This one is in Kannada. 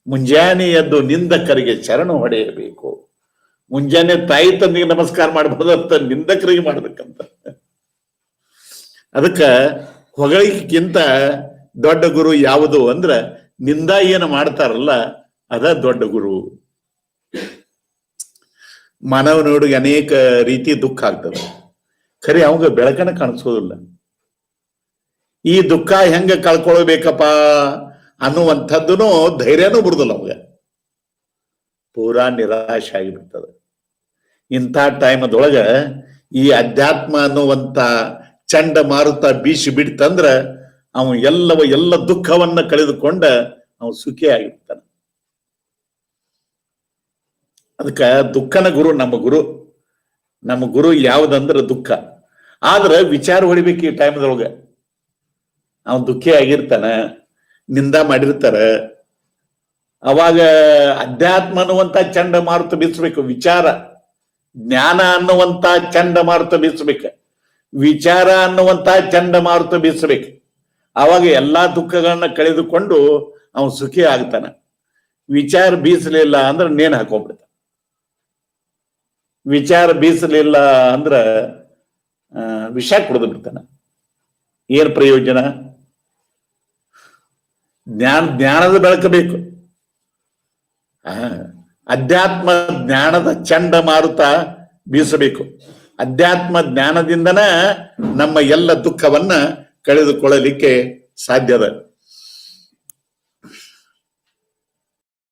ಮುಂಜಾನೆ ಎದ್ದು ನಿಂದಕರಿಗೆ ಶರಣ ಹೊಡೆಯಬೇಕು. ಮುಂಜಾನೆ ತಾಯಿ ತಂದೆಗೆ ನಮಸ್ಕಾರ ಮಾಡಬಹುದಂತ ನಿಂದಕರಿಗೆ ಮಾಡ್ಬೇಕಂತ. ಅದಕ್ಕ ಹೊಗಳಿಗಿಂತ ದೊಡ್ಡ ಗುರು ಯಾವುದು ಅಂದ್ರ ನಿಂದ ಏನು ಮಾಡ್ತಾರಲ್ಲ ಅದ ದೊಡ್ಡ ಗುರು. ಮಾನವನೊಳಗೆ ಅನೇಕ ರೀತಿ ದುಃಖ ಆಗ್ತದೆ, ಖರೆ ಅವಾಗ ಬೆಳಕನ ಕಾಣಿಸೋದಿಲ್ಲ. ಈ ದುಃಖ ಹೆಂಗ ಕಳ್ಕೊಳ್ಬೇಕಪ್ಪ ಅನ್ನುವಂಥದ್ದನು ಧೈರ್ಯನೂ ಬರುದಿಲ್ಲ ಅವಾಗ, ಪೂರಾ ನಿರಾಶೆ ಆಗಿಬಿಡ್ತದೆ. ಇಂಥ ಟೈಮದೊಳಗ ಈ ಅಧ್ಯಾತ್ಮ ಅನ್ನುವಂಥ ಚಂಡ ಮಾರುತ ಬೀಸಿ ಬಿಡ್ತಂದ್ರ ಅವನು ಎಲ್ಲ ದುಃಖವನ್ನ ಕಳೆದುಕೊಂಡ ಅವನು ಸುಖಿ ಆಗಿರ್ತಾನೆ. ಅದಕ್ಕ ದುಃಖನ ಗುರು ನಮ್ಮ ಗುರು ಯಾವ್ದಂದ್ರ ದುಃಖ. ಆದ್ರ ವಿಚಾರ ಹೊಡಿಬೇಕು ಈ ಟೈಮ್ದೊಳಗ. ಅವನ್ ದುಃಖಿ ಆಗಿರ್ತಾನ, ನಿಂದ ಮಾಡಿರ್ತಾರ, ಅವಾಗ ಅಧ್ಯಾತ್ಮ ಅನ್ನುವಂತ ಚಂಡ ಮಾರುತ ಬೀಸಬೇಕು. ವಿಚಾರ ಜ್ಞಾನ ಅನ್ನುವಂತ ಚಂಡ ಮಾರುತ ಬೀಸಬೇಕು, ವಿಚಾರ ಅನ್ನುವಂತ ಚಂಡ ಮಾರುತ ಬೀಸಬೇಕು. ಅವಾಗ ಎಲ್ಲಾ ದುಃಖಗಳನ್ನ ಕಳೆದುಕೊಂಡು ಅವನು ಸುಖಿ ಆಗ್ತಾನ. ವಿಚಾರ ಬೀಸಲಿಲ್ಲ ಅಂದ್ರೆ ನೇಣು ಹಾಕೊಂಡ್ಬಿಡ್ತಾನ. ವಿಚಾರ ಬೀಸಲಿಲ್ಲ ಅಂದ್ರ ವಿಷ ಕುಡಿದು ಬಿಡ್ತಾನ. ಏನ್ ಪ್ರಯೋಜನ? ಜ್ಞಾನದ ಬೆಳಕಬೇಕು. ಅಧ್ಯಾತ್ಮ ಜ್ಞಾನದ ಚಂಡ ಮಾರುತ ಬೀಸಬೇಕು. ಅಧ್ಯಾತ್ಮ ಜ್ಞಾನದಿಂದನ ನಮ್ಮ ಎಲ್ಲ ದುಃಖವನ್ನ ಕಳೆದುಕೊಳ್ಳಲಿಕ್ಕೆ ಸಾಧ್ಯದ.